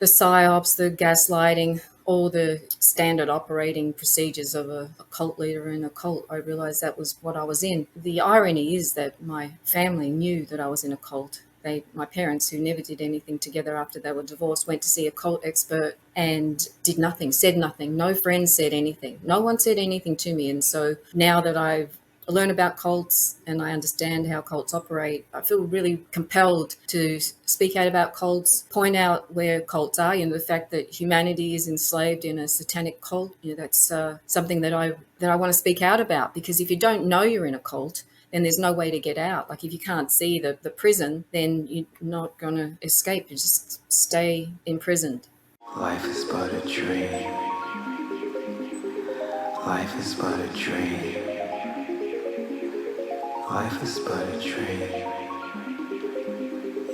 the psyops, the gaslighting, all the standard operating procedures of a cult leader in a cult. I realized that was what I was in. The irony is that my family knew that I was in a cult. My parents, who never did anything together after they were divorced, went to see a cult expert and did nothing, said nothing. No friends said anything. No one said anything to me. And so now that I've learn about cults and I understand how cults operate, I feel really compelled to speak out about cults, point out where cults are, the fact that humanity is enslaved in a satanic cult. That's something that I want to speak out about, because if you don't know you're in a cult, then there's no way to get out. Like, if you can't see the prison, then you're not going to escape. You just stay imprisoned. Life is but a dream. Life is but a dream. Life is but a dream.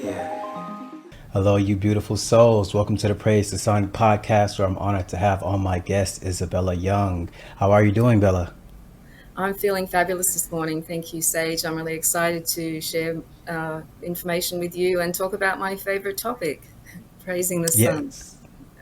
Yeah. Hello, you beautiful souls. Welcome to the Praise the Sun podcast, where I'm honored to have on my guest, Isabella Young. How are you doing, Bella? I'm feeling fabulous this morning. Thank you, Sage. I'm really excited to share information with you and talk about my favorite topic, praising the sun.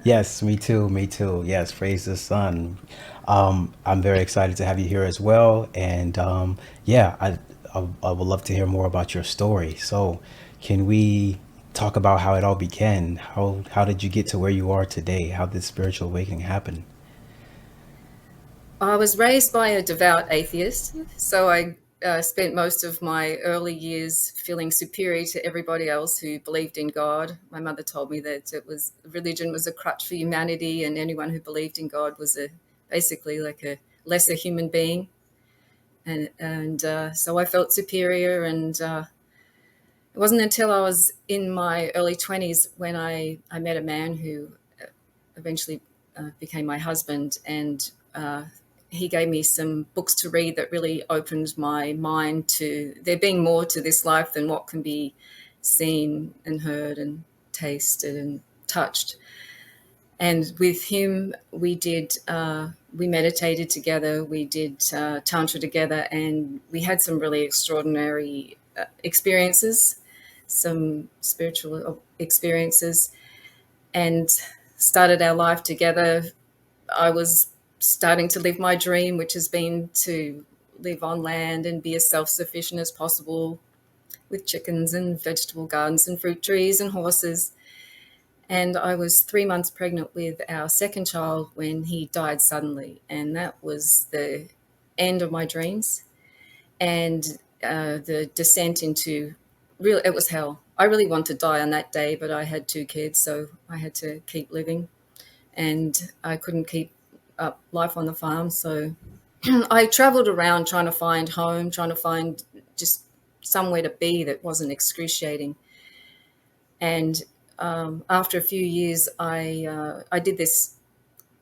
Yes, me too. Yes, praise the sun. I'm very excited to have you here as well. And I would love to hear more about your story. So can we talk about how it all began? How did you get to where you are today? How did spiritual awakening happen? I was raised by a devout atheist, so I spent most of my early years feeling superior to everybody else who believed in God. My mother told me that religion was a crutch for humanity, and anyone who believed in God was basically like a lesser human being. And so I felt superior, and it wasn't until I was in my early 20s when I met a man who eventually became my husband, and he gave me some books to read that really opened my mind to there being more to this life than what can be seen and heard and tasted and touched. And with him, we meditated together, we did Tantra together, and we had some really extraordinary experiences, some spiritual experiences, and started our life together. I was starting to live my dream, which has been to live on land and be as self-sufficient as possible with chickens and vegetable gardens and fruit trees and horses. And I was 3 months pregnant with our second child when he died suddenly. And that was the end of my dreams and the descent into it was hell. I really wanted to die on that day, but I had 2 kids, so I had to keep living. And I couldn't keep up life on the farm. So I traveled around trying to find home, trying to find just somewhere to be that wasn't excruciating. And after a few years, I did this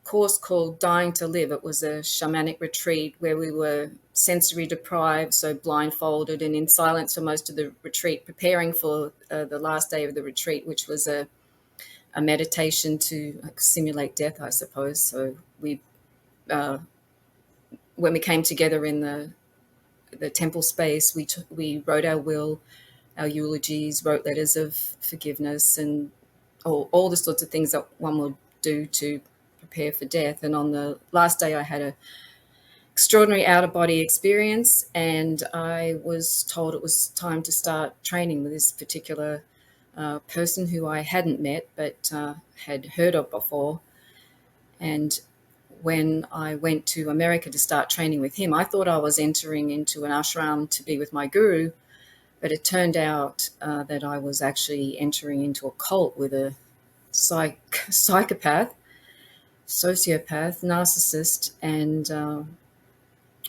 course called Dying to Live. It was a shamanic retreat where we were sensory deprived, so blindfolded and in silence for most of the retreat, preparing for the last day of the retreat, which was a meditation to simulate death, I suppose. So when we came together in the temple space, we wrote our will, our eulogies, wrote letters of forgiveness, and all the sorts of things that one will do to prepare for death. And on the last day, I had an extraordinary out-of-body experience, and I was told it was time to start training with this particular person who I hadn't met but had heard of before. And when I went to America to start training with him, I thought I was entering into an ashram to be with my guru, but it turned out that I was actually entering into a cult with a psychopath, sociopath, narcissist, and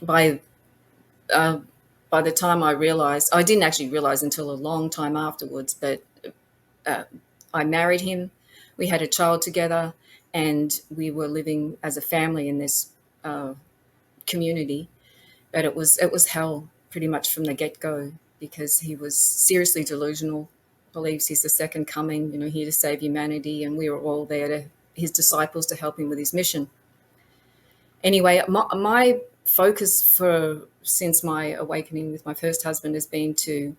by the time I realized, I didn't actually realize until a long time afterwards, but I married him. We had a child together, and we were living as a family in this community. But it was hell pretty much from the get-go, because he was seriously delusional, believes he's the second coming, here to save humanity, and we were all there his disciples to help him with his mission. Anyway, my focus since my awakening with my first husband has been to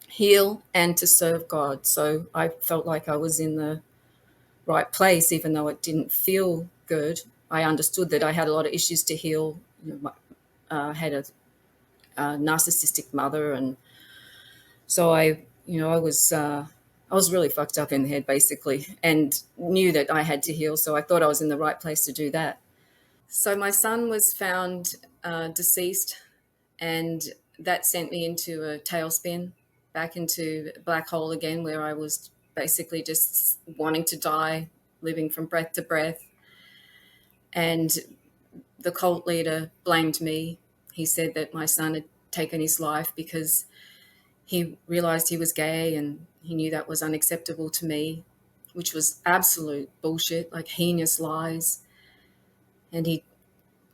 heal and to serve God. So I felt like I was in the right place, even though it didn't feel good. I understood that I had a lot of issues to heal. I had a narcissistic mother, and so I was really fucked up in the head basically, and knew that I had to heal. So I thought I was in the right place to do that. So my son was found deceased, and that sent me into a tailspin, back into a black hole again, where I was basically just wanting to die, living from breath to breath. And the cult leader blamed me. He said that my son had taken his life because he realized he was gay, and he knew that was unacceptable to me, which was absolute bullshit, like heinous lies. And he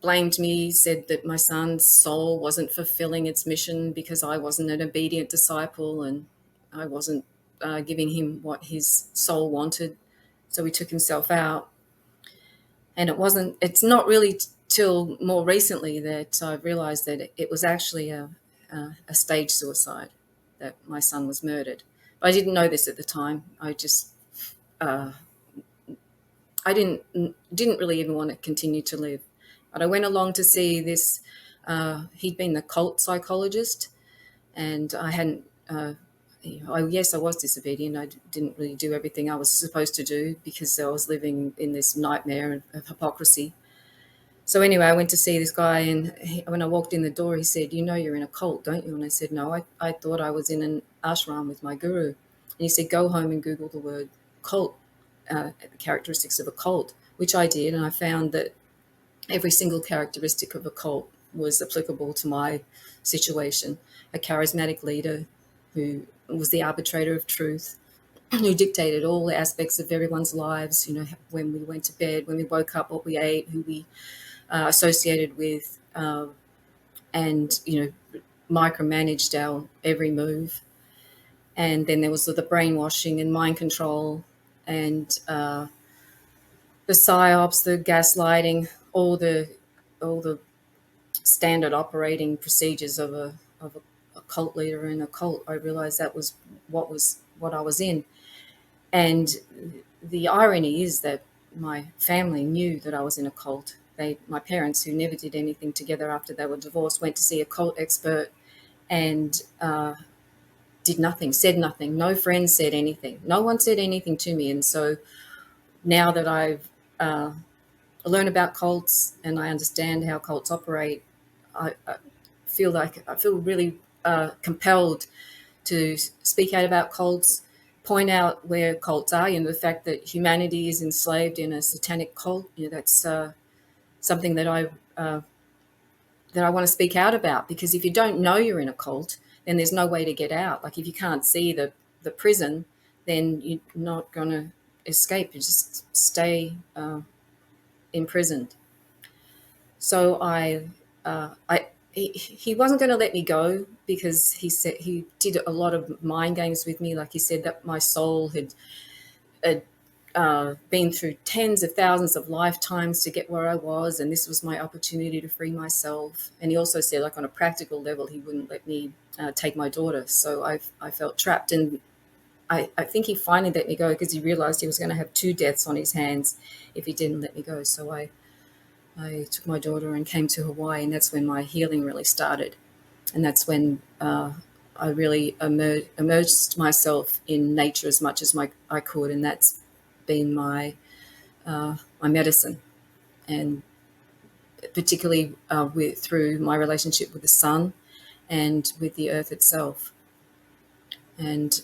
blamed me, said that my son's soul wasn't fulfilling its mission because I wasn't an obedient disciple, and I wasn't giving him what his soul wanted. So he took himself out. And it's not really till more recently that I realized that it was actually a stage suicide, that my son was murdered. But I didn't know this at the time. Uh, I didn't really even want to continue to live. But I went along to see this. He'd been the cult psychologist, and I hadn't. Yes, I was disobedient. I didn't really do everything I was supposed to do because I was living in this nightmare of hypocrisy. So anyway, I went to see this guy, and when I walked in the door, he said, "You know you're in a cult, don't you?" And I said, "No, I thought I was in an ashram with my guru." And he said, "Go home and Google the word cult, characteristics of a cult," which I did, and I found that every single characteristic of a cult was applicable to my situation. A charismatic leader who was the arbitrator of truth, who dictated all the aspects of everyone's lives, when we went to bed, when we woke up, what we ate, who we associated with, and, micromanaged our every move. And then there was the brainwashing and mind control, and the psyops, the gaslighting, all the standard operating procedures of a cult leader in a cult. I realized that was what I was in. And the irony is that my family knew that I was in a cult. My parents, who never did anything together after they were divorced, went to see a cult expert, and did nothing, said nothing. No friends said anything. No one said anything to me. And so now that I've learned about cults and I understand how cults operate, I feel really compelled to speak out about cults, point out where cults are, the fact that humanity is enslaved in a satanic cult. That's something that I want to speak out about, because if you don't know you're in a cult, then there's no way to get out. Like, if you can't see the prison, then you're not going to escape. You just stay imprisoned. So he wasn't going to let me go, because he said he did a lot of mind games with me. Like, he said that my soul had been through tens of thousands of lifetimes to get where I was, and this was my opportunity to free myself. And he also said, like, on a practical level, he wouldn't let me take my daughter. So I felt trapped, and I think he finally let me go because he realized he was going to have two deaths on his hands if he didn't let me go. So I took my daughter and came to Hawaii, and that's when my healing really started. And that's when I really immersed myself in nature as much as I could, and that's been my medicine, and particularly through my relationship with the sun and with the earth itself. And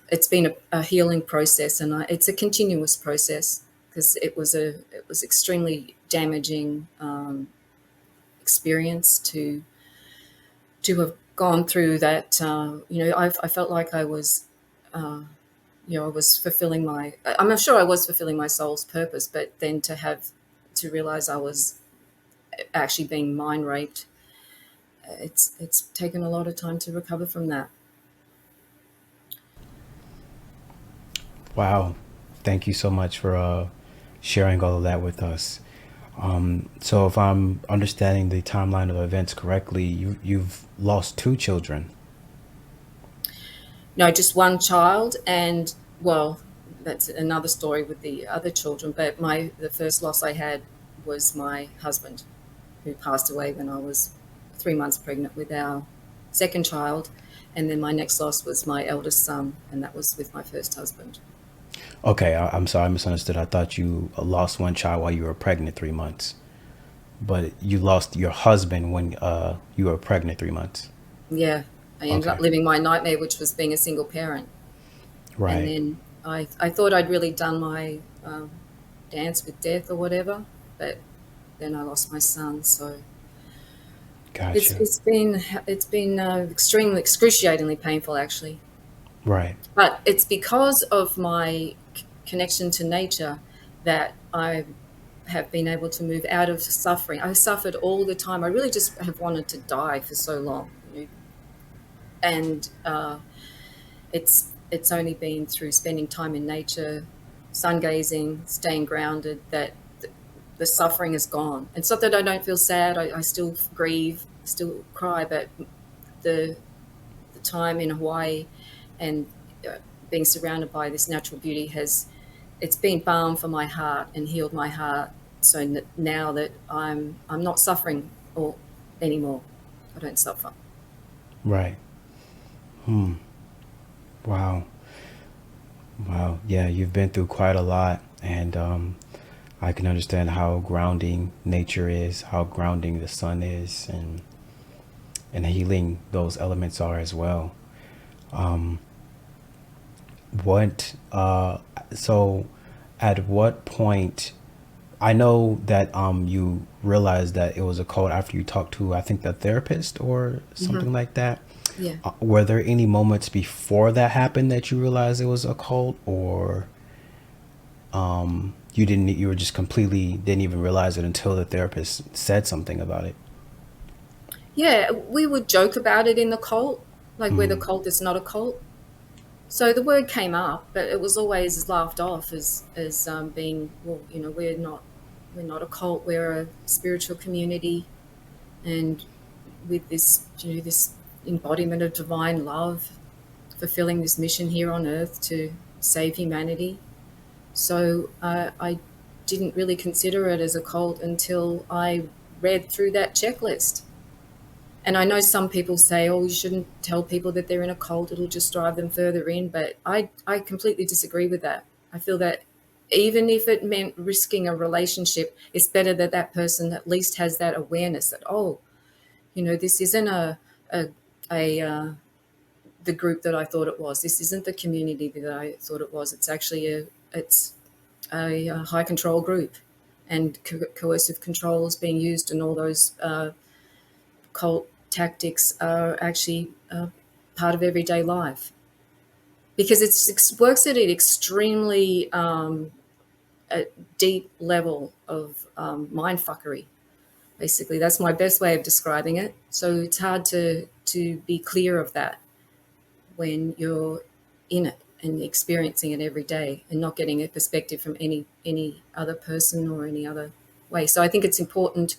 it's been a healing process, and it's a continuous process, because it was extremely damaging experience to have gone through that. I felt like I was I was fulfilling I'm not sure I was fulfilling my soul's purpose, but then to realize I was actually being mind raped, it's taken a lot of time to recover from that. Wow. Thank you so much for sharing all of that with us. So if I'm understanding the timeline of events correctly, you've lost two children. No, just one child, and, well, that's another story with the other children. But the first loss I had was my husband, who passed away when I was 3 months pregnant with our second child. And then my next loss was my eldest son, and that was with my first husband. Okay, I'm sorry, I misunderstood. I thought you lost one child while you were pregnant 3 months, but you lost your husband when you were pregnant 3 months. Yeah, I ended up Okay, living my nightmare, which was being a single parent. And right, then I thought I'd really done my dance with death or whatever, but then I lost my son. So it's gotcha. it's been it's been extremely excruciatingly painful, actually. Right, But it's because of my connection to nature that I have been able to move out of suffering. I suffered all the time. I really just have wanted to die for so long, and it's only been through spending time in nature, sun gazing, staying grounded, that the suffering is gone. It's not that I don't feel sad. I still grieve, still cry, but the the time in Hawaii and being surrounded by this natural beauty has it's been balm for my heart and healed my heart. So now that I'm not suffering or anymore, I don't suffer. right. Wow, wow. Yeah, you've been through quite a lot, and I can understand how grounding nature is, how grounding the sun is, and healing those elements are as well. What so at what point, I know that you realized that it was a cult after you talked to, I think, the therapist or Hmm. something like that. Yeah. Were there any moments before that happened that you realized it was a cult, or you were just completely didn't even realize it until the therapist said something about it? Yeah, we would joke about it in the cult, like we're the cult is not a cult. So the word came up, but it was always laughed off as being, well, we're not a cult, we're a spiritual community, and with this embodiment of divine love, fulfilling this mission here on earth to save humanity. So I didn't really consider it as a cult until I read through that checklist. And I know some people say, oh, you shouldn't tell people that they're in a cult, it'll just drive them further in. But I completely disagree with that. I feel that even if it meant risking a relationship, it's better that that person at least has that awareness that, oh, this isn't a, a the group that I thought it was. This isn't the community that I thought it was. It's actually a high control group, and coercive controls being used, and all those cult tactics are actually part of everyday life because it works at an extremely a deep level of mind fuckery. Basically, that's my best way of describing it. So it's hard to be clear of that when you're in it and experiencing it every day and not getting a perspective from any other person or any other way. So I think it's important,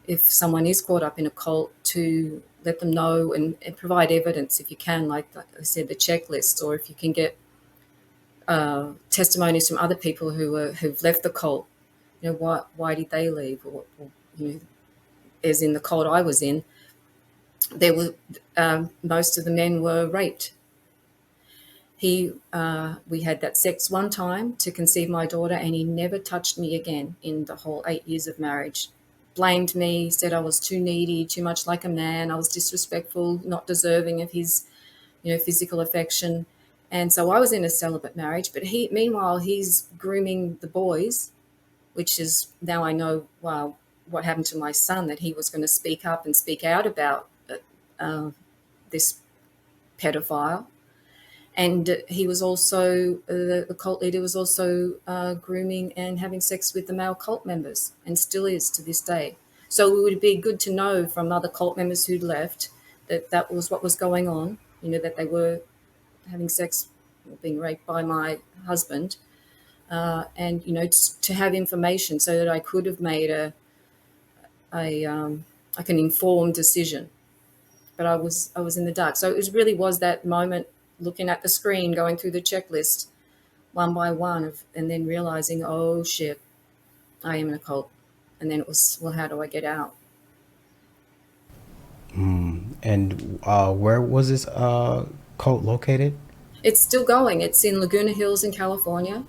if someone is caught up in a cult, to let them know and provide evidence if you can, like I said, the checklist, or if you can get testimonies from other people who've left the cult. Why did they leave? Or as in the cult I was in, there were most of the men were raped. We had that sex one time to conceive my daughter, and he never touched me again in the whole 8 years of marriage. Blamed me, said I was too needy, too much like a man. I was disrespectful, not deserving of his, physical affection. And so I was in a celibate marriage, but meanwhile, he's grooming the boys, which is now I know, wow, what happened to my son, that he was going to speak up and speak out about this pedophile. And he was also, the cult leader was also grooming and having sex with the male cult members, and still is to this day. So it would be good to know from other cult members who'd left that that was what was going on, that they were having sex or being raped by my husband, and, to have information so that I could have made a like an informed decision. But I was in the dark. So it really was that moment, looking at the screen, going through the checklist, one by one, and then realizing, oh shit, I am in a cult. And then it was, well, how do I get out? And where was this cult located? It's still going. It's in Laguna Hills in California.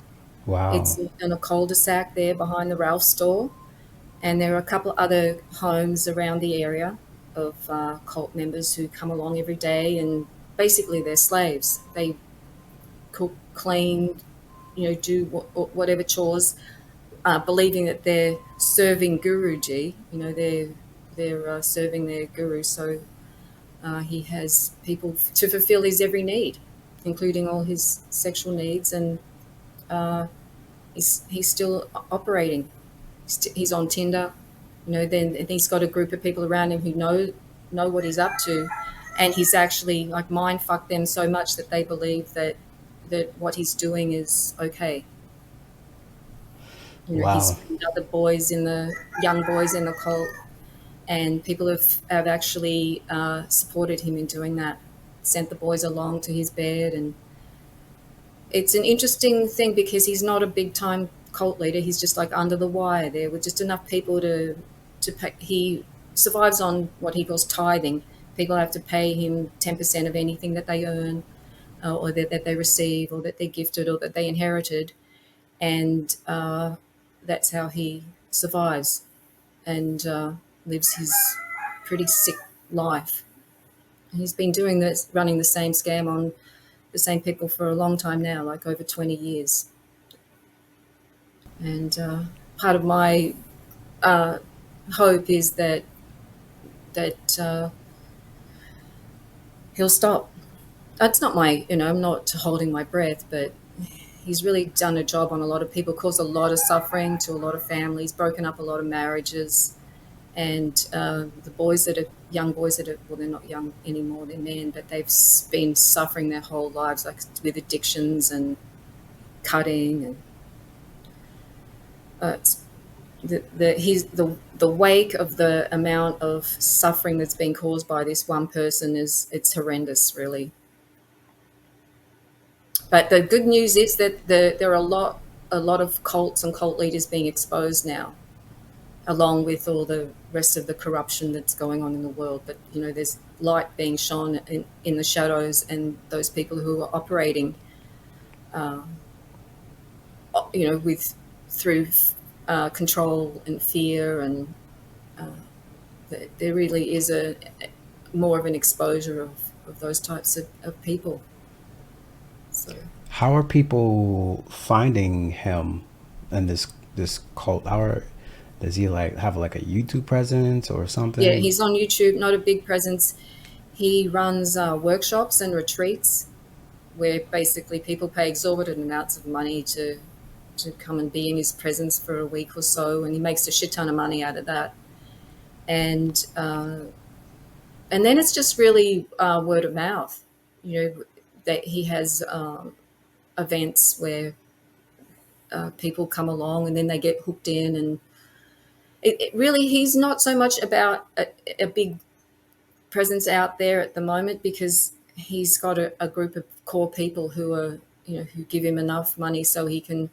It's Wow. in a cul-de-sac there behind the Ralph store. And there are a couple of other homes around the area of cult members who come along every day, and basically they're slaves. They cook, clean, do whatever chores, believing that they're serving Guruji. They're serving their guru. So he has people to fulfill his every need, including all his sexual needs, and he's still operating. He's on Tinder. Then he's got a group of people around him who know what he's up to, and he's actually like mind fucked them so much that they believe that what he's doing is okay. He's Wow. found other young boys in the cult, and people have actually supported him in doing that, sent the boys along to his bed. And it's an interesting thing because he's not a big time cult leader. He's just like under the wire there with just enough people to pay. He survives on what he calls tithing. People have to pay him 10% of anything that they earn, or that they receive, or that they're gifted, or that they inherited, and that's how he survives and lives his pretty sick life. He's been doing this, running the same scam on the same people for a long time now, like over 20 years. And part of my uh, hope is that he'll stop. That's not I'm not holding my breath, but he's really done a job on a lot of people, caused a lot of suffering to a lot of families, broken up a lot of marriages. And the boys that are young boys that are, well, they're not young anymore, they're men, but they've been suffering their whole lives, like with addictions and cutting. And it's the wake of the amount of suffering that's been caused by this one person it's horrendous, really. But the good news is that there are a lot of cults and cult leaders being exposed now, along with all the rest of the corruption that's going on in the world. But there's light being shone in the shadows, and those people who are operating, with through control and fear, and there really is a more of an exposure of those types of people. So How are people finding him and this cult? Does he like have like a YouTube presence or yeah, something? he's on YouTube, not a big presence. He runs workshops and retreats where basically people pay exorbitant amounts of money to come and be in his presence for a week or so, and he makes a shit ton of money out of that. And and then it's just really word of mouth. That he has events where people come along and then they get hooked in, and it really, he's not so much about a big presence out there at the moment, because he's got a group of core people who are, who give him enough money so he can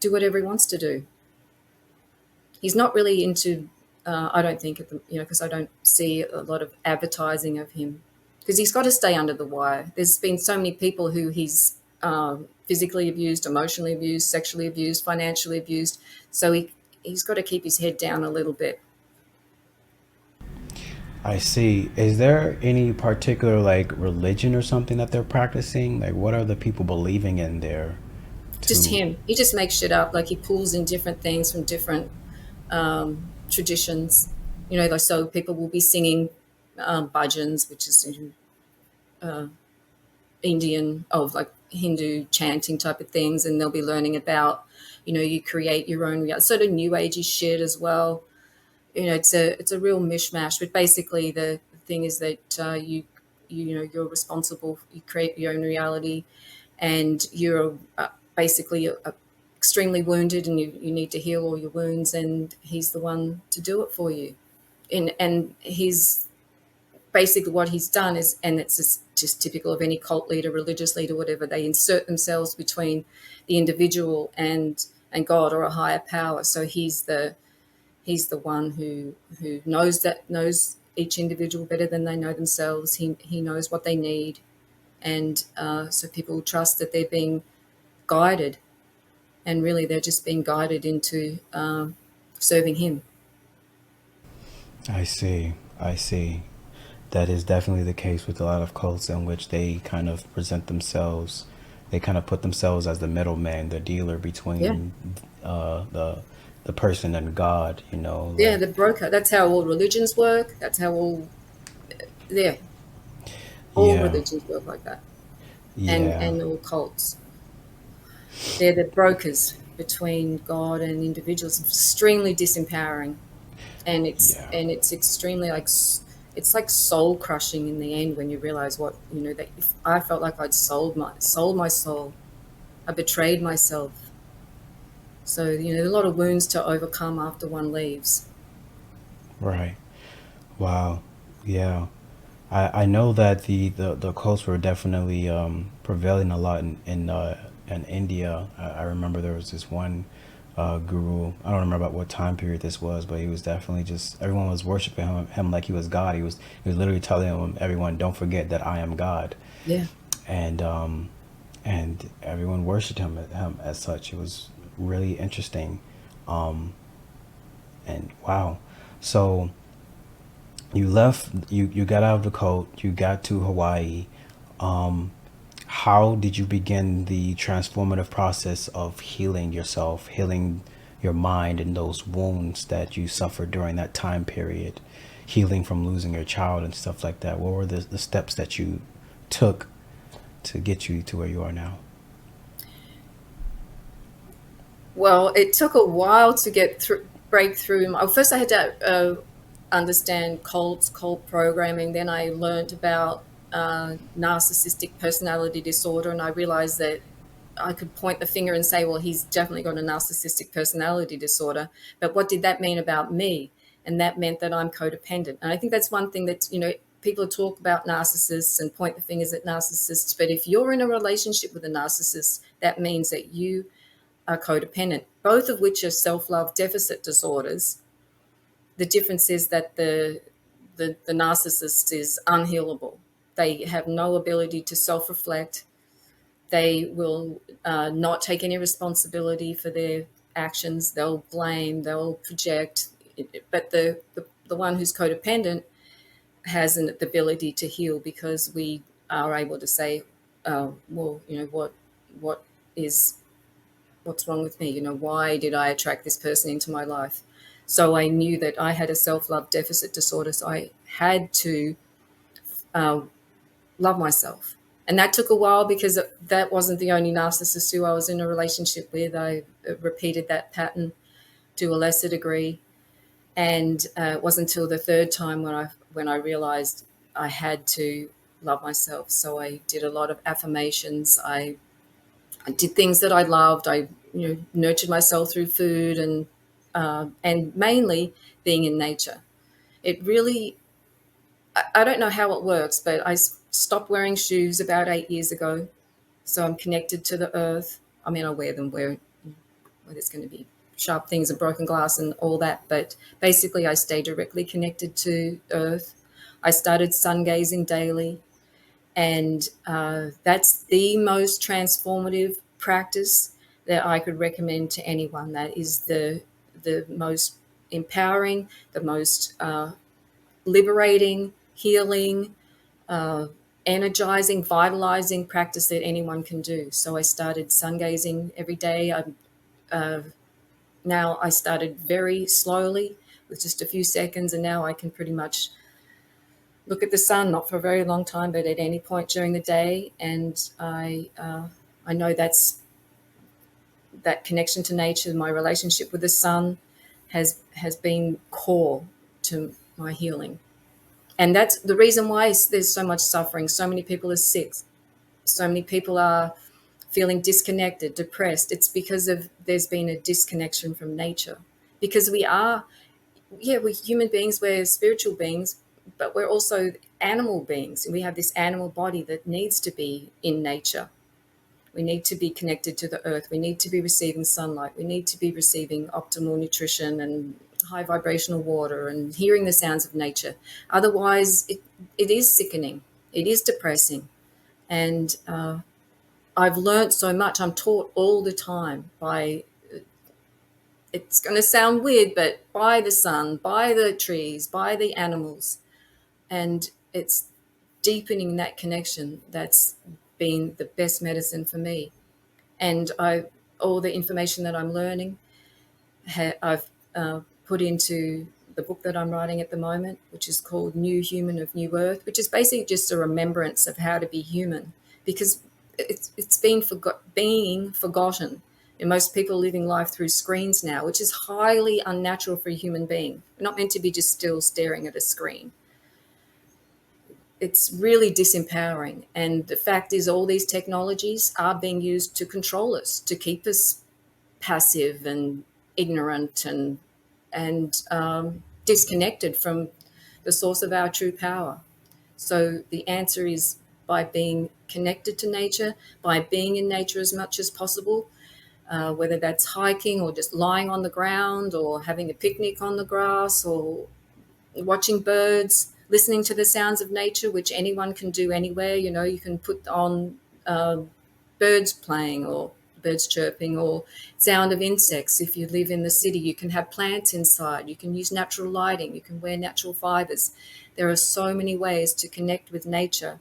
do whatever he wants to do. He's not really into, I don't think, because I don't see a lot of advertising of him, because he's got to stay under the wire. There's been so many people who he's physically abused, emotionally abused, sexually abused, financially abused. So he's got to keep his head down a little bit. I see. Is there any particular like religion or something that they're practicing? Like what are the people believing in there Just to him. He just makes shit up. Like he pulls in different things from different traditions. Like, so people will be singing bhajans, which is Indian, like Hindu chanting type of things, and they'll be learning about, you create your own sort of new agey shit as well. It's a real mishmash. But basically, the thing is that you're responsible. You create your own reality, and you're basically extremely wounded, and you need to heal all your wounds, and he's the one to do it for you. And he's basically what he's done is, and it's just typical of any cult leader, religious leader, whatever, they insert themselves between the individual and God or a higher power. So he's the one who knows each individual better than they know themselves. He knows what they need, and so people trust that they're being guided, and really they're just being guided into serving him. I see. I see. That is definitely the case with a lot of cults in which they kind of present themselves, they kind of put themselves as the middleman, the dealer Yeah, between the person and God, yeah, like, the broker. That's how all religions work. That's how yeah, all yeah, religions work like that, yeah, and all cults. They're the brokers between God and individuals. It's extremely disempowering, and it's yeah, and it's extremely it's like soul crushing in the end when you realize what that if I felt like I'd sold my soul, I betrayed myself. So a lot of wounds to overcome after one leaves. right. Wow. Yeah. I know that the cults were definitely prevailing a lot in India. I remember there was this one guru. I don't remember about what time period this was, but he was definitely just everyone was worshiping him like he was God. He was literally telling everyone, "Don't forget that I am God," Yeah. and everyone worshipped him as such. It was really interesting, and wow. So you got out of the cult, you got to Hawaii. How did you begin the transformative process of healing yourself, healing your mind and those wounds that you suffered during that time period, healing from losing your child and stuff like that? What were the steps that you took to get you to where you are now? Well, it took a while to get through, break through. First, I had to understand cult programming. Then I learned about narcissistic personality disorder, and I realized that I could point the finger and say, well, he's definitely got a narcissistic personality disorder. But what did that mean about me? And that meant that I'm codependent. And I think that's one thing that, people talk about narcissists and point the fingers at narcissists. But if you're in a relationship with a narcissist, that means that you are codependent, both of which are self-love deficit disorders. The difference is that the narcissist is unhealable. They have no ability to self-reflect. They will not take any responsibility for their actions. They'll blame, they'll project. But the one who's codependent has the ability to heal, because we are able to say, well, what is what's wrong with me? Why did I attract this person into my life? So I knew that I had a self-love deficit disorder. So I had to uh, love myself. And that took a while, because that wasn't the only narcissist who I was in a relationship with. I repeated that pattern to a lesser degree. And it wasn't until the third time when I realized I had to love myself. So I did a lot of affirmations. I did things that I loved. I nurtured myself through food and mainly being in nature. It really, I don't know how it works, but I stopped wearing shoes about 8 years ago. So I'm connected to the earth. I mean, I wear them where there's going to be sharp things and broken glass and all that, but basically I stay directly connected to earth. I started sun gazing daily. And that's the most transformative practice that I could recommend to anyone. That is the most empowering, the most liberating, healing, uh, energizing, vitalizing practice that anyone can do. So I started sun gazing every day. Uh, Now I started very slowly with just a few seconds, and now I can pretty much look at the sun, not for a very long time, but at any point during the day. And I know that connection to nature, my relationship with the sun, has been core to my healing. And that's the reason why there's so much suffering. So many people are sick. So many people are feeling disconnected, depressed. It's because of there's been a disconnection from nature. Because we're human beings, we're spiritual beings, but we're also animal beings, and we have this animal body that needs to be in nature. We need to be connected to the earth. We need to be receiving sunlight. We need to be receiving optimal nutrition and high vibrational water and hearing the sounds of nature. Otherwise, it is sickening. It is depressing. And I've learned so much. I'm taught all the time by, it's going to sound weird, but by the sun, by the trees, by the animals. And it's deepening that connection that's been the best medicine for me. And all the information that I'm learning, I've put into the book that I'm writing at the moment, which is called New Human of New Earth, which is basically just a remembrance of how to be human, because it's being forgotten. And most people living life through screens now, which is highly unnatural for a human being. We're not meant to be just still staring at a screen. It's really disempowering. And the fact is, all these technologies are being used to control us, to keep us passive and ignorant and disconnected from the source of our true power. So the answer is by being connected to nature, by being in nature as much as possible, whether that's hiking or just lying on the ground or having a picnic on the grass or watching birds, listening to the sounds of nature, which anyone can do anywhere. You know, you can put on birds playing or birds chirping or sound of insects. If you live in the city, you can have plants inside. You can use natural lighting. You can wear natural fibers. There are so many ways to connect with nature,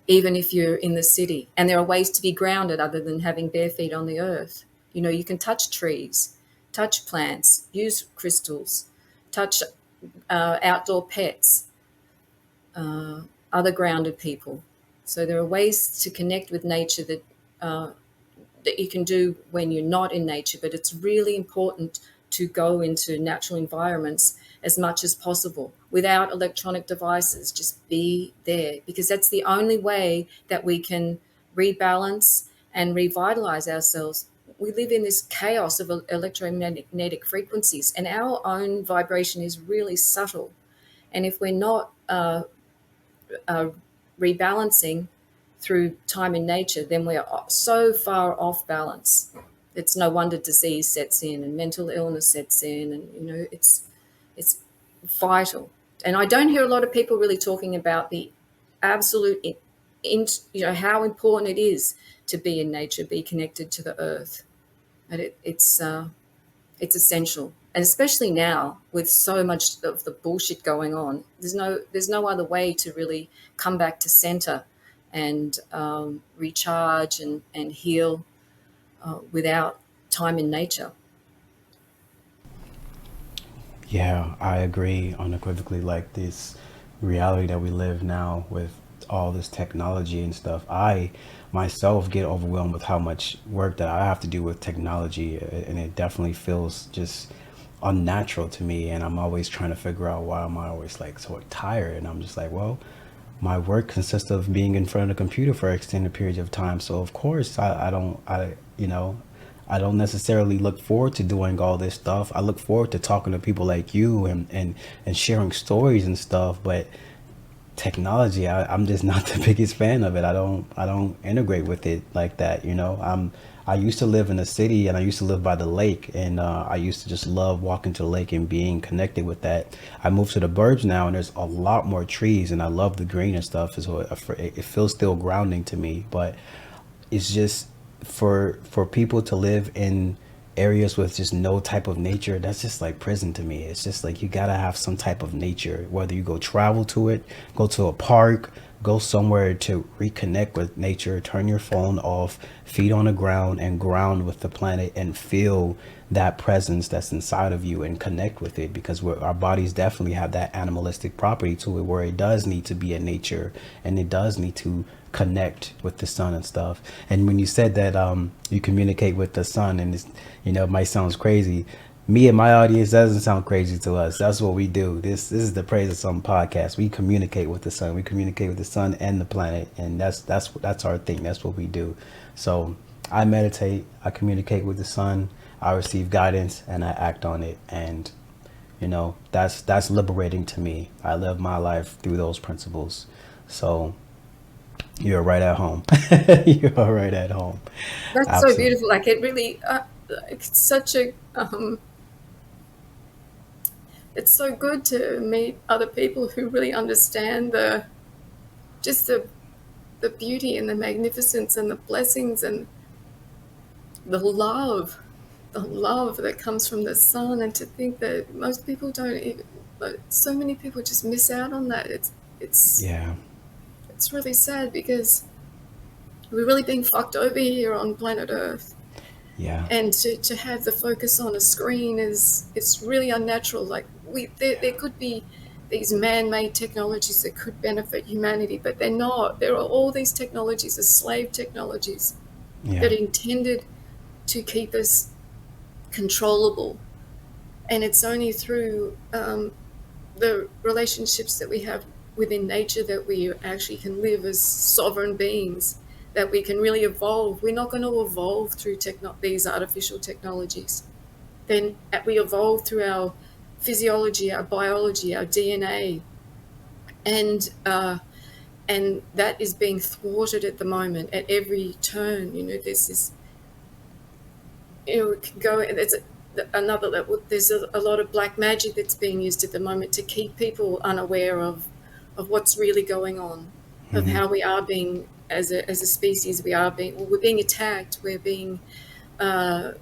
even if you're in the city. And there are ways to be grounded other than having bare feet on the earth. You know, you can touch trees, touch plants, use crystals, touch outdoor pets, other grounded people. So there are ways to connect with nature that you can do when you're not in nature, but it's really important to go into natural environments as much as possible without electronic devices. Just be there, because that's the only way that we can rebalance and revitalize ourselves. We live in this chaos of electromagnetic frequencies, and our own vibration is really subtle. And if we're not rebalancing through time in nature, then we're so far off balance. It's no wonder disease sets in and mental illness sets in, and you know, it's vital. And I don't hear a lot of people really talking about the absolute, you know, how important it is to be in nature, be connected to the earth. And it's essential, and especially now with so much of the bullshit going on, there's no other way to really come back to center and recharge and heal without time in nature. Yeah, I agree unequivocally. Like this reality that we live now with all this technology and stuff, I myself get overwhelmed with how much work that I have to do with technology, and it definitely feels just unnatural to me. And I'm always trying to figure out why am I always like so tired. And I'm just like, well, my work consists of being in front of the computer for extended periods of time. So of course, I don't necessarily look forward to doing all this stuff. I look forward to talking to people like you and sharing stories and stuff. But technology, I'm just not the biggest fan of it. I don't integrate with it like that. I used to live in a city and I used to live by the lake, and I used to just love walking to the lake and being connected with that. I moved to the burbs now and there's a lot more trees and I love the green and stuff. So it feels still grounding to me, but it's just for people to live in areas with just no type of nature, that's just like prison to me. It's just like you gotta have some type of nature, whether you go travel to it, go to a park, go somewhere to reconnect with nature, turn your phone off, feet on the ground and ground with the planet and feel that presence that's inside of you and connect with it, because our bodies definitely have that animalistic property to it where it does need to be in nature and it does need to connect with the sun and stuff. And when you said that you communicate with the sun, and it's, it might sound crazy, me and my audience doesn't sound crazy to us. That's what we do. This is the Praise of Sun podcast. We communicate with the sun. We communicate with the sun and the planet, and that's our thing. That's what we do. So I meditate, I communicate with the sun, I receive guidance, and I act on it. And That's liberating to me. I live my life through those principles. So you're right at home. You're right at home. That's so Absolutely. beautiful. Like it really, it's such a, it's so good to meet other people who really understand just the beauty and the magnificence and the blessings and the love that comes from the sun. And to think that most people don't even, but so many people just miss out on that. It's, Yeah. it's really sad because we're really being fucked over here on planet Earth. Yeah. And to have the focus on a screen it's really unnatural. Like there could be these man-made technologies that could benefit humanity, but they're not. There are all these technologies as slave technologies Yeah. that are intended to keep us controllable. And it's only through the relationships that we have within nature that we actually can live as sovereign beings, that we can really evolve. We're not going to evolve through these artificial technologies. Then we evolve through our physiology, our biology, our DNA, and that is being thwarted at the moment at every turn. There's this, it can go. There's a lot of black magic that's being used at the moment to keep people unaware of what's really going on, of Hmm. how we are being as a species. We're being attacked. We're being uh,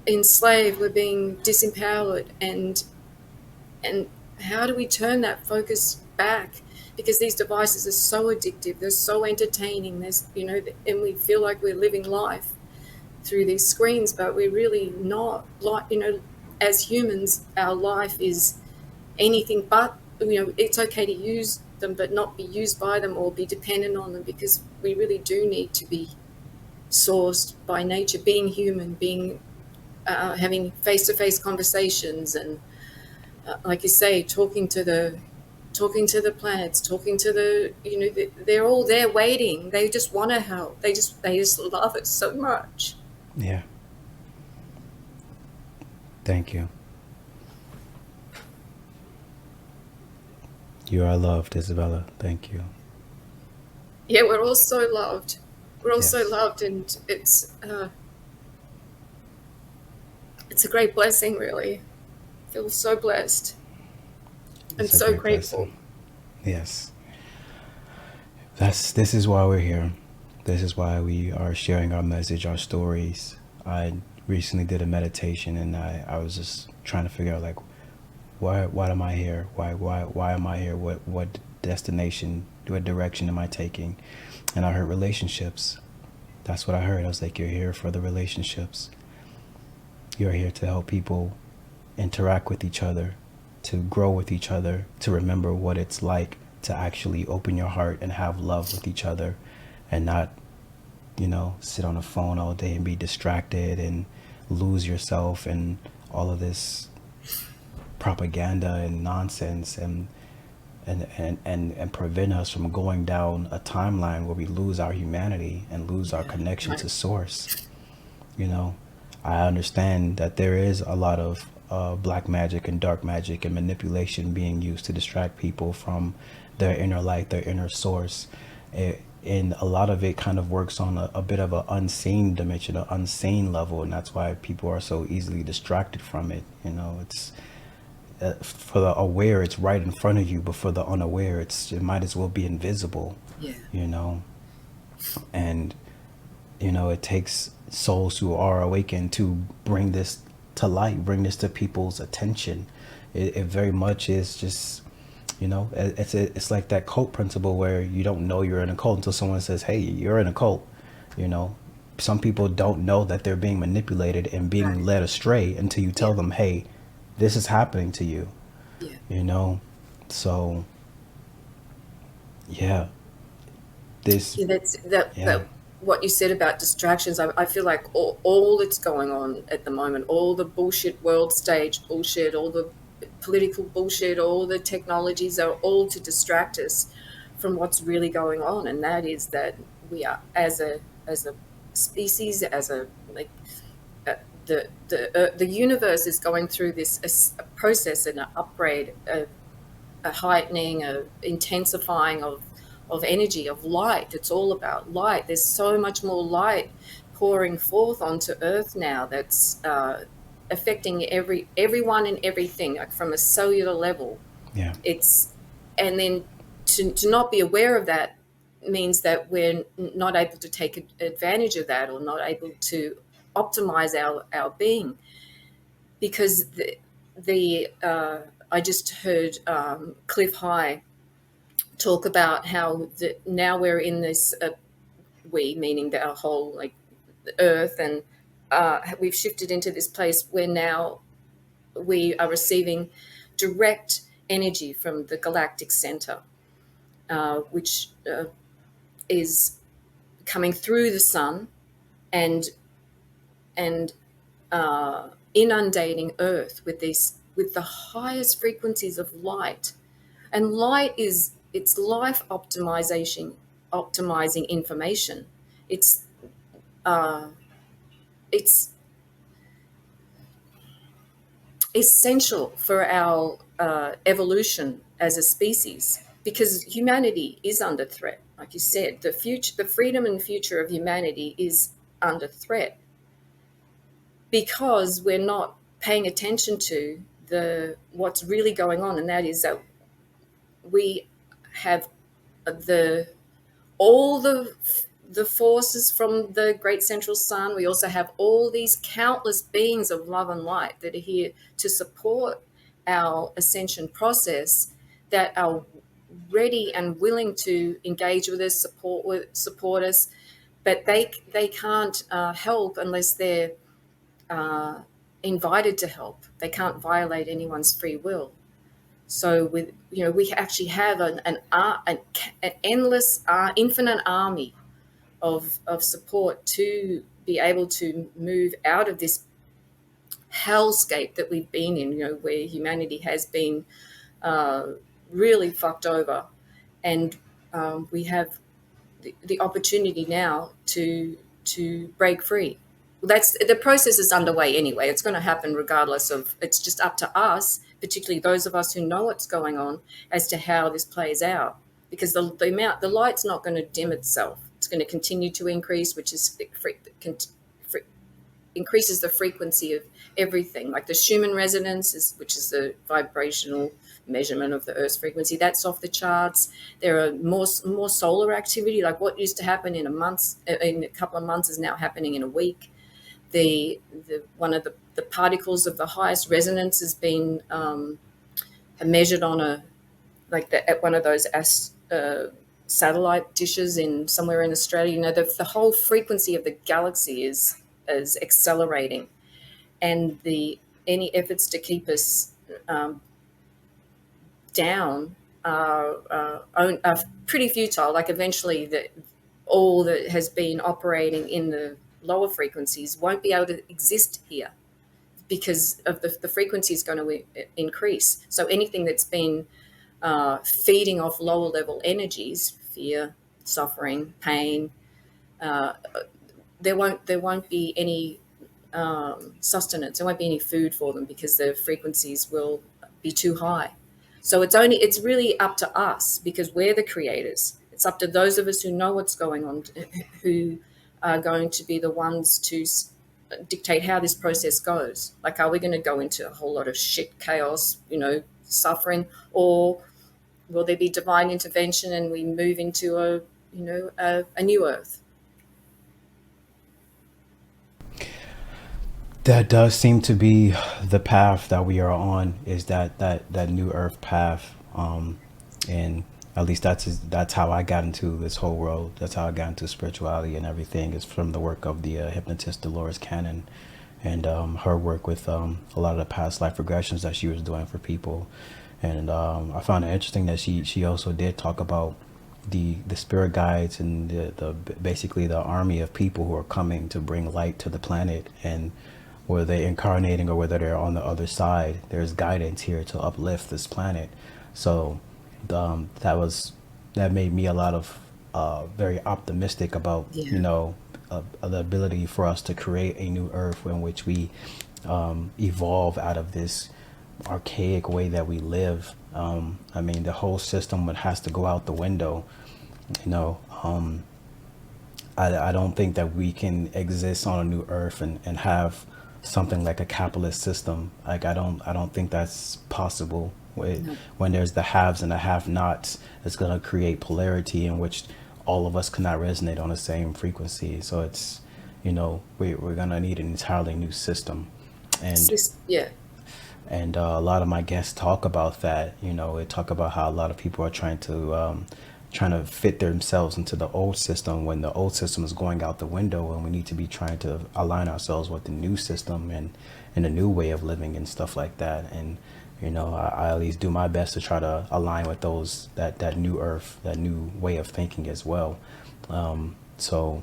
enslaved. We're being disempowered, and how do we turn that focus back? Because these devices are so addictive. They're so entertaining. And we feel like we're living life through these screens, but we're really not. Like, as humans, our life is anything but. It's okay to use them, but not be used by them or be dependent on them, because we really do need to be sourced by nature, being human, being having face-to-face conversations, and like you say, talking to the planets, talking to they're all there waiting. They just want to help. They just love it so much. Yeah. Thank you. You are loved, Isabella. Thank you. Yeah, we're all so loved. We're all so Yes. loved, and it's a great blessing, really. I feel so blessed and It's a so great blessing. grateful. Yes. This is why we're here. This is why we are sharing our message, our stories. I recently did a meditation, and I was just trying to figure out, like, why am I here? Why am I here? What destination, what direction am I taking? And I heard relationships. That's what I heard. I was like, you're here for the relationships. You're here to help people interact with each other, to grow with each other, to remember what it's like to actually open your heart and have love with each other, and not, sit on a phone all day and be distracted and lose yourself and all of this propaganda and nonsense, and prevent us from going down a timeline where we lose our humanity and lose our Yeah, connection right. to source. you know I understand that there is a lot of black magic and dark magic and manipulation being used to distract people from their inner light, their inner source. And a lot of it kind of works on a bit of an unseen dimension, an unseen level, and that's why people are so easily distracted from it. It's for the aware, it's right in front of you, but for the unaware, it might as well be invisible. Yeah. You know, and it takes souls who are awakened to bring this to light, bring this to people's attention. It very much is just, it's like that cult principle where you don't know you're in a cult until someone says, hey, you're in a cult. you know some people don't know that they're being manipulated and being Right. led astray until you Yeah. tell them, hey, this is happening to you. Yeah. you know so yeah, this Yeah, that's that yeah. that what you said about distractions. I feel like all that's going on at the moment, all the bullshit world stage bullshit, all the political bullshit, all the technologies are all to distract us from what's really going on, and that is that we are as a species, as a like the universe is going through this a process and an upgrade, a heightening, a intensifying of energy, of light. It's all about light. There's so much more light pouring forth onto Earth now that's affecting everyone and everything, like from a cellular level. Yeah. It's and then to not be aware of that means that we're not able to take advantage of that, or not able to optimize our being, because the I just heard Cliff High talk about how now we're in this we meaning that our whole like Earth, and we've shifted into this place where now we are receiving direct energy from the galactic center, which is coming through the sun and and inundating Earth with the highest frequencies of light. And light is it's life optimizing information. It's uh, it's essential for our evolution as a species, because humanity is under threat. Like you said, the freedom and future of humanity is under threat because we're not paying attention to the what's really going on, and that is that we have the all the forces from the great central sun. We also have all these countless beings of love and light that are here to support our ascension process, that are ready and willing to engage with us, support us, but they can't help unless they're invited to help. They can't violate anyone's free will. So with we actually have an endless, infinite army of support to be able to move out of this hellscape that we've been in, where humanity has been really fucked over, and we have the opportunity now to break free. Well, that's the process is underway anyway. It's going to happen regardless of. It's just up to us, particularly those of us who know what's going on, as to how this plays out. Because the light's not going to dim itself. It's going to continue to increase, which is increases the frequency of everything. Like the Schumann resonance, which is the vibrational measurement of the Earth's frequency, that's off the charts. There are more solar activity. Like what used to happen in a couple of months is now happening in a week. The one of the particles of the highest resonance has been measured on at one of those satellite dishes in somewhere in Australia. The whole frequency of the galaxy is accelerating, and any efforts to keep us down are pretty futile. Like eventually, all that has been operating in the lower frequencies won't be able to exist here, because of the frequency is going to increase. So anything that's been feeding off lower level energies, fear, suffering, pain, there won't be any sustenance. There won't be any food for them, because the frequencies will be too high. So it's really up to us, because we're the creators. It's up to those of us who know what's going on, who are going to be the ones to dictate how this process goes. Like, are we going to go into a whole lot of shit, chaos, suffering, or will there be divine intervention and we move into a new earth? That does seem to be the path that we are on, is that new earth path. And at least that's how I got into this whole world. That's how I got into spirituality and everything, is from the work of the hypnotist Dolores Cannon, and her work with a lot of the past life regressions that she was doing for people. And I found it interesting that she also did talk about the spirit guides and the basically the army of people who are coming to bring light to the planet, and whether they're incarnating or whether they're on the other side, there's guidance here to uplift this planet. So that made me a lot of very optimistic about Yeah. the ability for us to create a new earth in which we evolve out of this archaic way that we live. I mean, the whole system would has to go out the window. You know, I don't think that we can exist on a new earth and have something like a capitalist system. Like I don't think that's possible. No. When there's the haves and the have-nots, it's gonna create polarity in which all of us cannot resonate on the same frequency. So it's, we're gonna need an entirely new system, and Yeah. a lot of my guests talk about that. They talk about how a lot of people are trying to fit themselves into the old system when the old system is going out the window, and we need to be trying to align ourselves with the new system and a new way of living and stuff like that. And I at least do my best to try to align with that new earth, that new way of thinking as well. So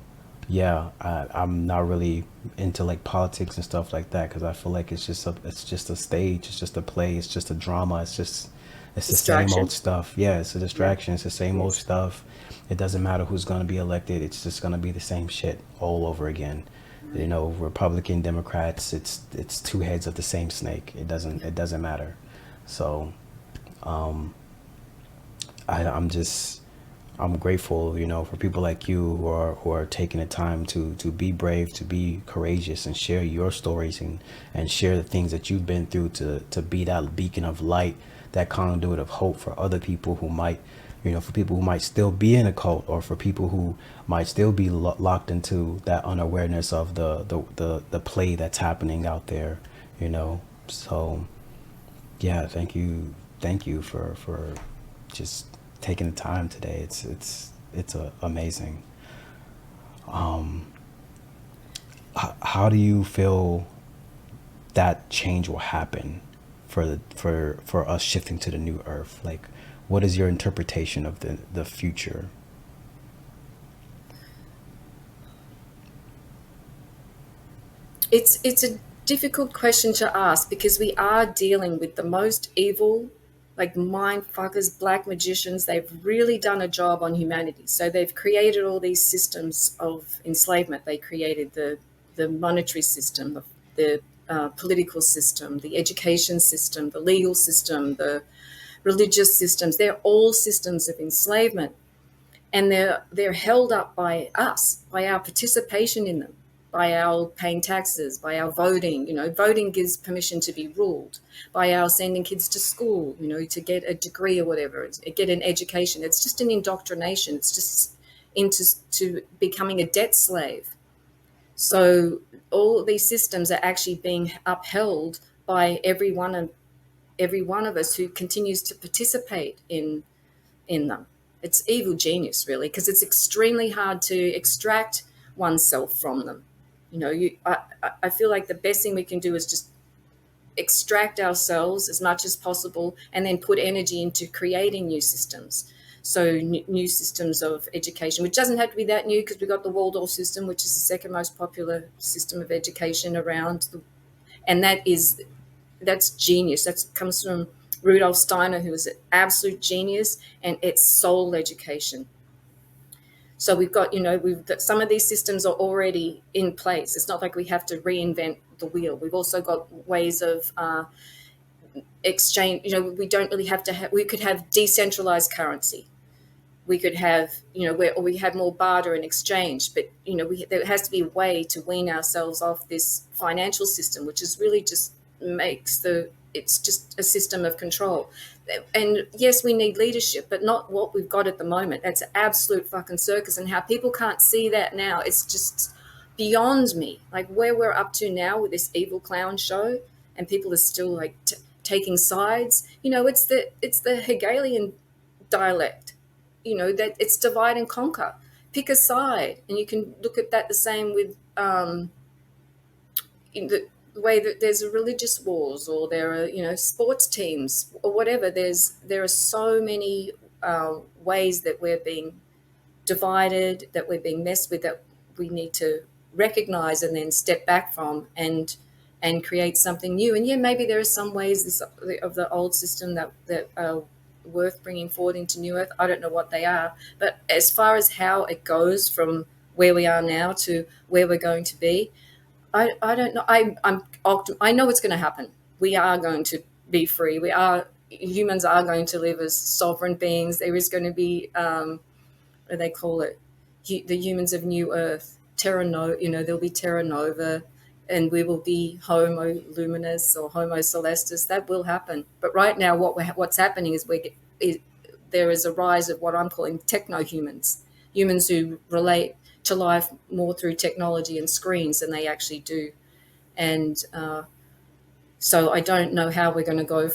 yeah, I'm not really into like politics and stuff like that, because I feel like it's just a stage, it's just a play, it's just a drama, it's the same Distraction. old stuff. Yeah, it's a Yeah. distraction, it's the same old Yes. stuff. It doesn't matter who's going to be elected, it's just going to be the same shit all over again. Republican, Democrats, it's two heads of the same snake. It doesn't matter. So I'm grateful, for people like you who are taking the time to be brave, to be courageous, and share your stories, and share the things that you've been through, to be that beacon of light, that conduit of hope for other people who might, for people who might still be in a cult, or for people who might still be locked into that unawareness of the play that's happening out there. So yeah, thank you for just taking the time today. It's amazing. How do you feel that change will happen for us shifting to the new earth? Like, what is your interpretation of the future? It's a difficult question to ask because we are dealing with the most evil, like mind fuckers, black magicians. They've really done a job on humanity. So they've created all these systems of enslavement. They created the monetary system, the political system, the education system, the legal system, the religious systems. They're all systems of enslavement, and they're held up by us, by our participation in them, by our paying taxes, by our voting. Voting gives permission to be ruled, by our sending kids to school, to get a degree or whatever, get an education. It's just an indoctrination. It's just into to becoming a debt slave. So all these systems are actually being upheld by every one of us who continues to participate in them. It's evil genius, really, because it's extremely hard to extract oneself from them. I feel like the best thing we can do is just extract ourselves as much as possible, and then put energy into creating new systems. So new systems of education, which doesn't have to be that new, because we've got the Waldorf system, which is the second most popular system of education around, and that's genius. That comes from Rudolf Steiner, who was an absolute genius, and it's soul education. So we've got some of these systems are already in place. It's not like we have to reinvent the wheel. We've also got ways of exchange. We don't really have to have. We could have decentralized currency. We could have, where or we have more barter and exchange. But there has to be a way to wean ourselves off this financial system, which is really just it's just a system of control. And yes, we need leadership, but not what we've got at the moment. That's an absolute fucking circus, and how people can't see that now, it's just beyond me. Like where we're up to now with this evil clown show, and people are still like taking sides. It's the Hegelian dialect. That it's divide and conquer. Pick a side, and you can look at that the same with in the way that there's religious wars, or there are sports teams or whatever. There are so many ways that we're being divided, that we're being messed with, that we need to recognize and then step back from, and create something new. And yeah, maybe there are some ways of the old system that are worth bringing forward into new earth. I don't know what they are, but as far as how it goes from where we are now to where we're going to be. I don't know. I know it's going to happen. We are going to be free. Humans are going to live as sovereign beings. There is going to be what do they call it? The humans of New Earth, Terra Nova. There'll be Terra Nova, and we will be Homo Luminous or Homo Celestis. That will happen. But right now, what's happening is there is a rise of what I'm calling techno humans, humans who relate to life more through technology and screens than they actually do. And so I don't know how we're going to go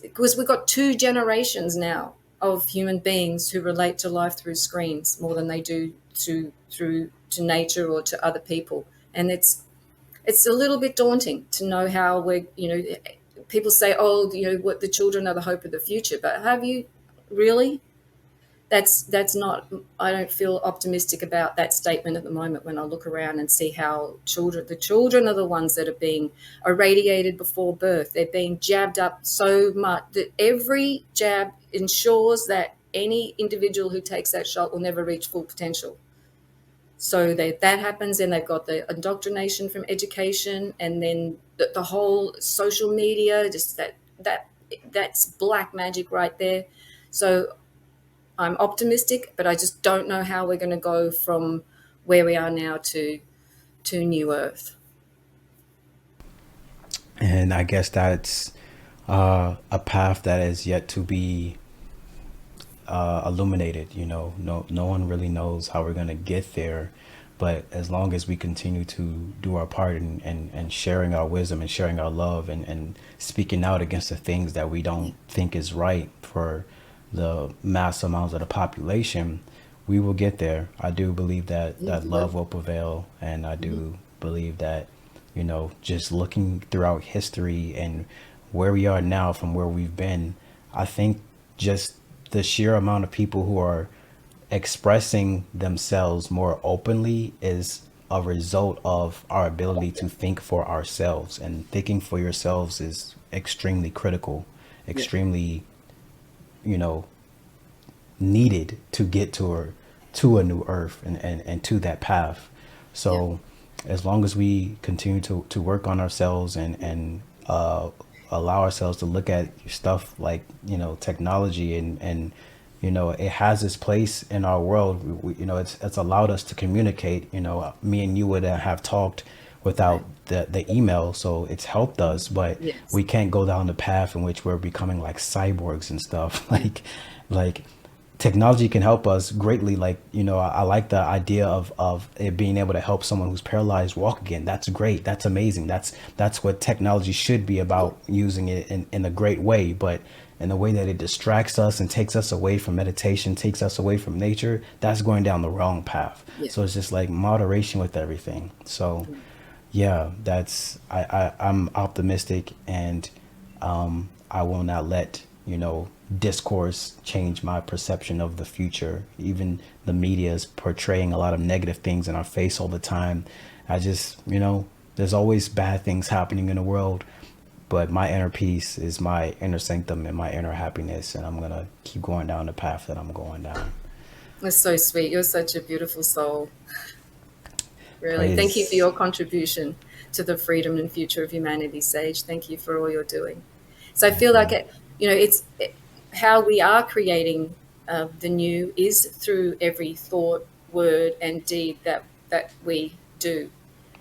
because we've got two generations now of human beings who relate to life through screens more than they do to nature or to other people. And it's a little bit daunting to know how people say, oh, what, the children are the hope of the future, but have you really? That's not, I don't feel optimistic about that statement at the moment when I look around and see how the children are the ones that are being irradiated before birth. They're being jabbed up so much that every jab ensures that any individual who takes that shot will never reach full potential. So that happens, and they've got the indoctrination from education, and then the whole social media, just that's black magic right there. So I'm optimistic, but I just don't know how we're going to go from where we are now to New Earth. And I guess that's a path that is yet to be illuminated. No one really knows how we're going to get there, but as long as we continue to do our part and sharing our wisdom and sharing our love and speaking out against the things that we don't think is right for the mass amounts of the population, we will get there. I do believe that love will prevail, and I do believe that, just looking throughout history and where we are now from where we've been, I think just the sheer amount of people who are expressing themselves more openly is a result of our ability to think for ourselves. And thinking for yourselves is extremely critical, Yeah. extremely, you know, needed to get to a new earth and to that path. So as long as we continue to work on ourselves and allow ourselves to look at stuff like, technology and it has its place in our world. It's allowed us to communicate. Me and you would have talked without the email, so it's helped us, but Yes. we can't go down the path in which we're becoming like cyborgs and stuff. Like technology can help us greatly. Like, I like the idea of it being able to help someone who's paralyzed walk again. That's great. That's amazing. That's what technology should be about, using it in a great way. But in the way that it distracts us and takes us away from meditation, takes us away from nature, that's going down the wrong path. Yeah. So it's just like moderation with everything. So yeah, I'm optimistic, and I will not let, discourse change my perception of the future. Even the media is portraying a lot of negative things in our face all the time. I just, there's always bad things happening in the world, but my inner peace is my inner sanctum and my inner happiness, and I'm gonna keep going down the path that I'm going down. That's so sweet. You're such a beautiful soul. Really. Thank you for Praise. your contribution to the freedom and future of humanity, Sage. Thank you for all you're doing. So I feel Thank like you. how we are creating the new is through every thought, word, and deed that we do.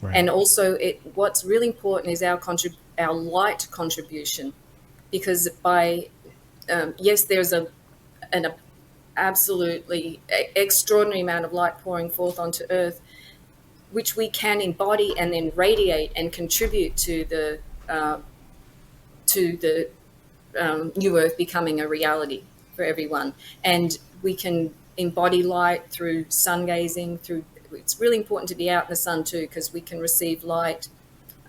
Right. And also, what's really important is our light contribution, because by yes, there's an absolutely extraordinary amount of light pouring forth onto Earth, which we can embody and then radiate and contribute to the new Earth becoming a reality for everyone. And we can embody light through sun gazing. It's really important to be out in the sun too, because we can receive light,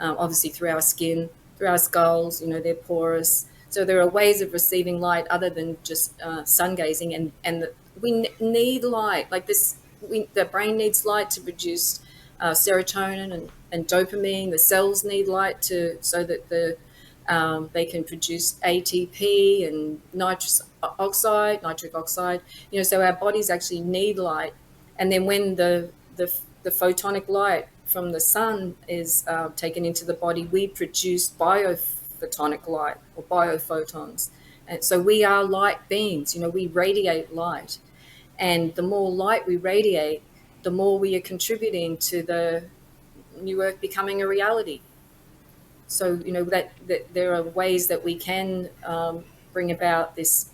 obviously through our skin, through our skulls. They're porous. So there are ways of receiving light other than just sun gazing, and we need light. Like this, the brain needs light to produce serotonin and dopamine. The cells need light so that they can produce ATP and nitric oxide. So our bodies actually need light. And then when the the photonic light from the sun is taken into the body, we produce biophotonic light or biophotons. And so we are light beings, we radiate light. And the more light we radiate, the more we are contributing to the new earth becoming a reality. So, that there are ways that we can bring about this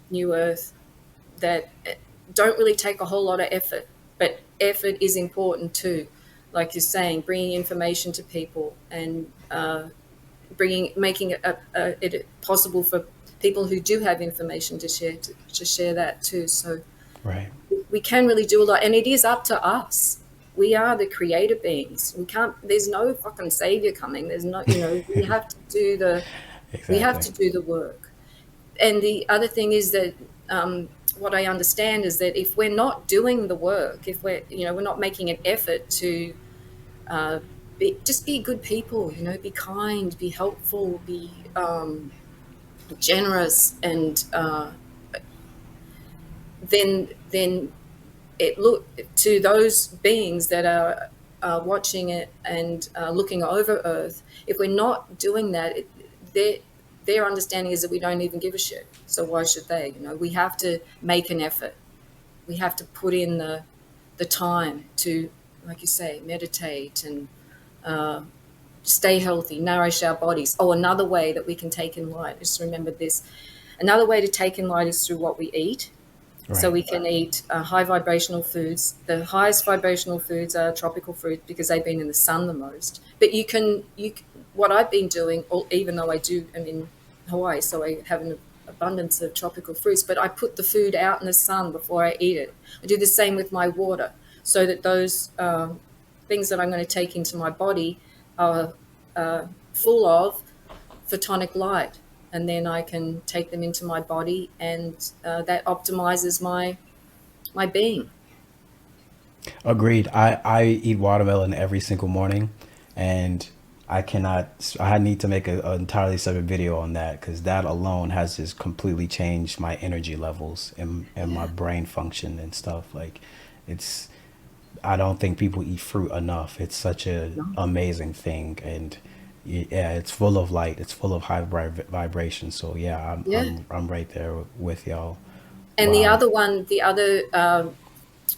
new earth that don't really take a whole lot of effort, but effort is important too. Like you're saying, bringing information to people and making it possible for people who do have information to share that too. So Right. we can really do a lot, and it is up to us. We are the creator beings. We can't. There's no fucking savior coming. There's no. We have to do the. We have Exactly. to do the work. And the other thing is that what I understand is that if we're not doing the work, if we're not making an effort to just be good people, be kind, be helpful, be generous, and then it look to those beings that are watching it and looking over Earth. If we're not doing that, their understanding is that we don't even give a shit. So why should they? We have to make an effort. We have to put in the time to, like you say, meditate and stay healthy, nourish our bodies. Oh, another way that we can take in light, just remember this. Another way to take in light is through what we eat. So Right. we can eat high vibrational foods. The highest vibrational foods are tropical fruit because they've been in the sun the most. But what I've been doing, even though I'm in Hawaii, so I have an abundance of tropical fruits, but I put the food out in the sun before I eat it. I do the same with my water, so that those things that I'm going to take into my body are full of photonic light, and then I can take them into my body, and that optimizes my being. Agreed. I eat watermelon every single morning, and I cannot. I need to make an entirely separate video on that because that alone has just completely changed my energy levels and my Yeah. brain function and stuff. Like, it's. I don't think people eat fruit enough. It's such a No. amazing thing, and yeah, it's full of light. It's full of high vibration. So yeah, Yeah. I'm right there with y'all. And Wow. the other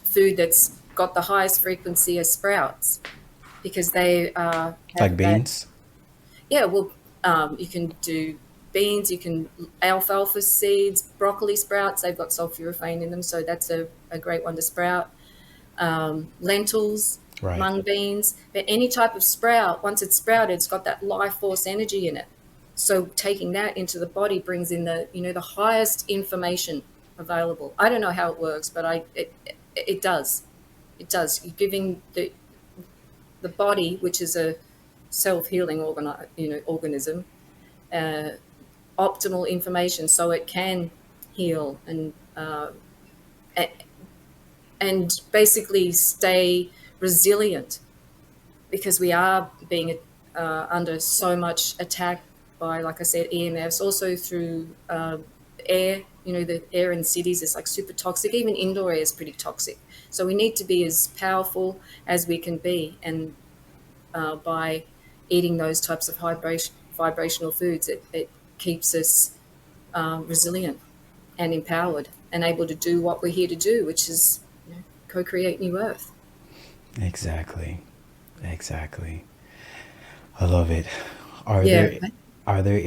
food that's got the highest frequency are sprouts, because they Like have that. beans. Yeah. Well, you can do beans, you can alfalfa seeds, broccoli sprouts. They've got sulforaphane in them, so that's a great one to sprout. Lentils, Right. mung beans, but any type of sprout, once it's sprouted, it's got that life force energy in it. So taking that into the body brings in the highest information available. I don't know how it works, but it does. It does. You're giving the body, which is a self-healing organism, uh, optimal information so it can heal and basically stay resilient, because we are being under so much attack by, like I said, EMFs, also through air. The air in cities is like super toxic. Even indoor air is pretty toxic. So we need to be as powerful as we can be, and by eating those types of vibrational foods, it keeps us resilient and empowered and able to do what we're here to do, which is co-create new earth. Exactly. Exactly. I love it. Are Yeah. there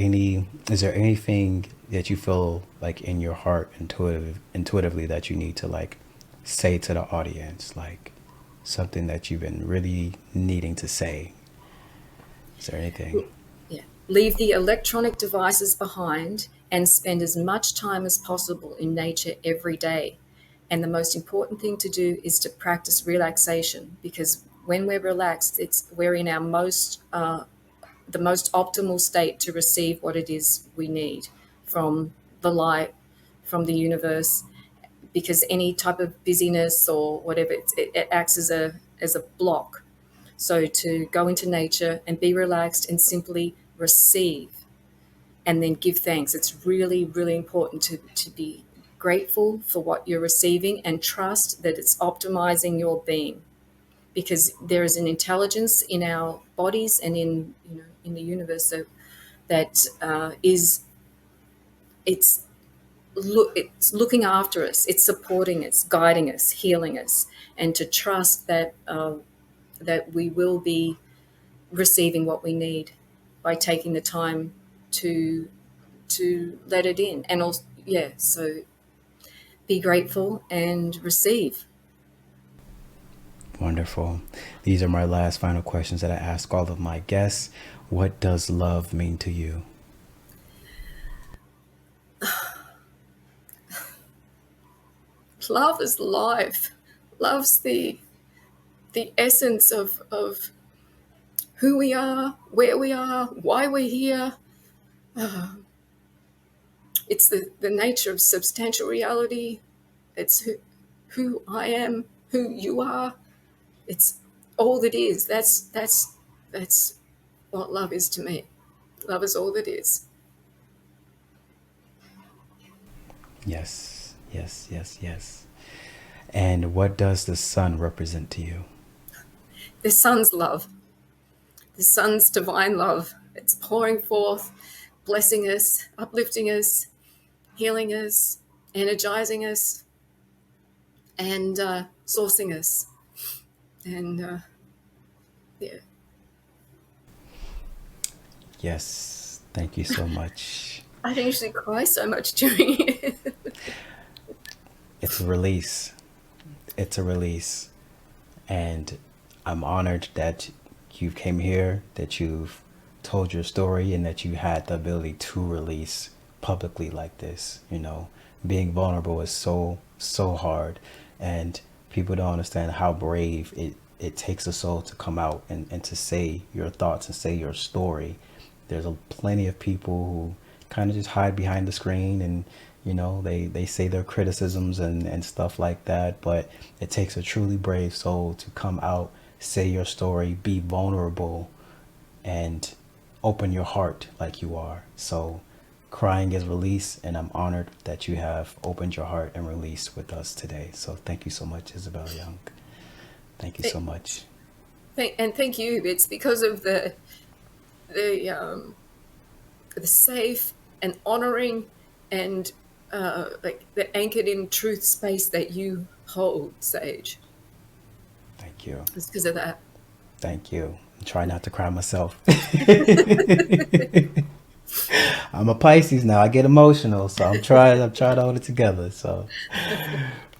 is there anything that you feel like in your heart intuitively that you need to like say to the audience, like something that you've been really needing to say? Is there anything? Yeah. Leave the electronic devices behind and spend as much time as possible in nature every day. And the most important thing to do is to practice relaxation, because when we're relaxed, we're in our the most optimal state to receive what it is we need from the light, from the universe. Because any type of busyness or whatever, it acts as a block. So to go into nature and be relaxed and simply receive, and then give thanks. It's really, really important to be grateful for what you're receiving, and trust that it's optimizing your being, because there is an intelligence in our bodies and in the universe that is it's it's looking after us, it's supporting us, guiding us, healing us, and to trust that we will be receiving what we need by taking the time to let it in. And also, yeah, so be grateful and receive. Wonderful. These are my last final questions that I ask all of my guests. What does love mean to you? Love is life. Love's the essence of who we are, where we are, why we're here. It's the nature of substantial reality. It's who I am, who you are. It's all that is. That's what love is to me. Love is all that is. Yes, yes, yes, yes. And what does the sun represent to you? The sun's love, the sun's divine love. It's pouring forth, blessing us, uplifting us, healing us, energizing us, and sourcing us. And yeah, Yes, thank you so much. I don't usually cry so much during it. It's a release. It's a release. And I'm honored that you came here, that you've told your story, and that you had the ability to release publicly like this. You know, being vulnerable is so, so hard. And people don't understand how brave it takes a soul to come out and to say your thoughts and say your story. There's plenty of people who kind of just hide behind the screen, and they say their criticisms and stuff like that, but it takes a truly brave soul to come out, say your story, be vulnerable, and open your heart like you are. So crying is release, and I'm honored that you have opened your heart and released with us today. So thank you so much, Isabella Young. Thank you so much. And thank you. It's because of the the safe and honoring and like the anchored in truth space that you hold, Sage. Thank you. It's because of that. Thank you. Try not to cry myself. I'm a Pisces now. I get emotional, so I'm trying to hold it together. So,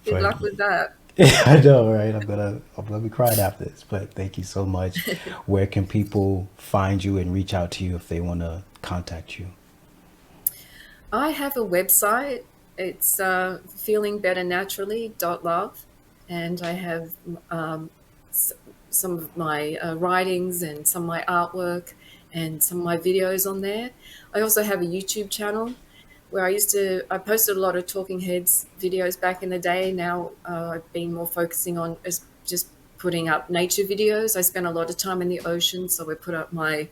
Good but luck with that. I know, right? I'm gonna be crying after this. But thank you so much. Where can people find you and reach out to you if they want to contact you? I have a website. It's feelingbetternaturally.love, and I have some of my writings and some of my artwork and some of my videos on there. I also have a YouTube channel where I posted a lot of talking heads videos back in the day. Now I've been more focusing on just putting up nature videos. I spend a lot of time in the ocean, so I put up my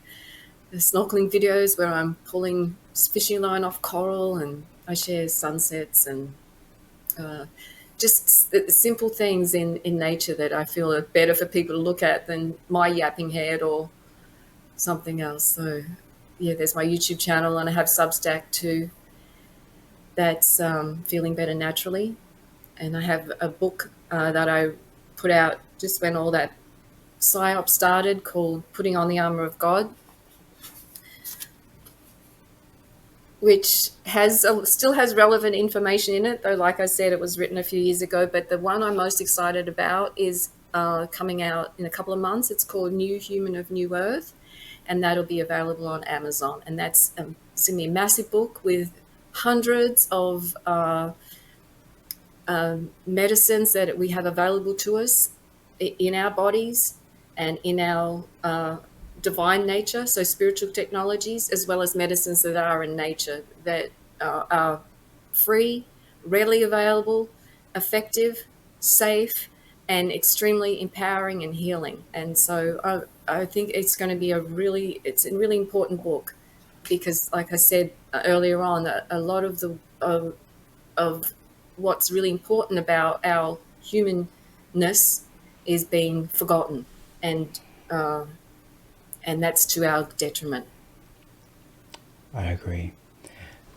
snorkeling videos where I'm pulling fishing line off coral, and I share sunsets and uh, just the simple things in nature that I feel are better for people to look at than my yapping head or something else. So yeah, there's my YouTube channel, and I have Substack too. That's Feeling Better Naturally. And I have a book that I put out just when all that psyop started, called Putting on the Armor of God, which still has relevant information in it, though, like I said, it was written a few years ago. But the one I'm most excited about is coming out in a couple of months. It's called New Human of New Earth, and that'll be available on Amazon. And it's going to be a massive book with hundreds of medicines that we have available to us in our bodies and in our divine nature, so spiritual technologies, as well as medicines that are in nature that are free, readily available, effective, safe, and extremely empowering and healing. And so I think it's going to be it's a really important book, because, like I said earlier on, a lot of the of what's really important about our humanness is being forgotten, and uh, and that's to our detriment. I agree.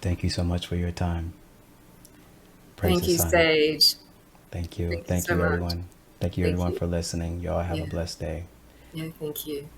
Thank you so much for your time. Praise Thank the you, sun. Sage. Thank you. Thank you Thank so you, much. everyone. Thank you, Thank everyone, you. for listening. Y'all have a Yeah, blessed day. yeah, thank you.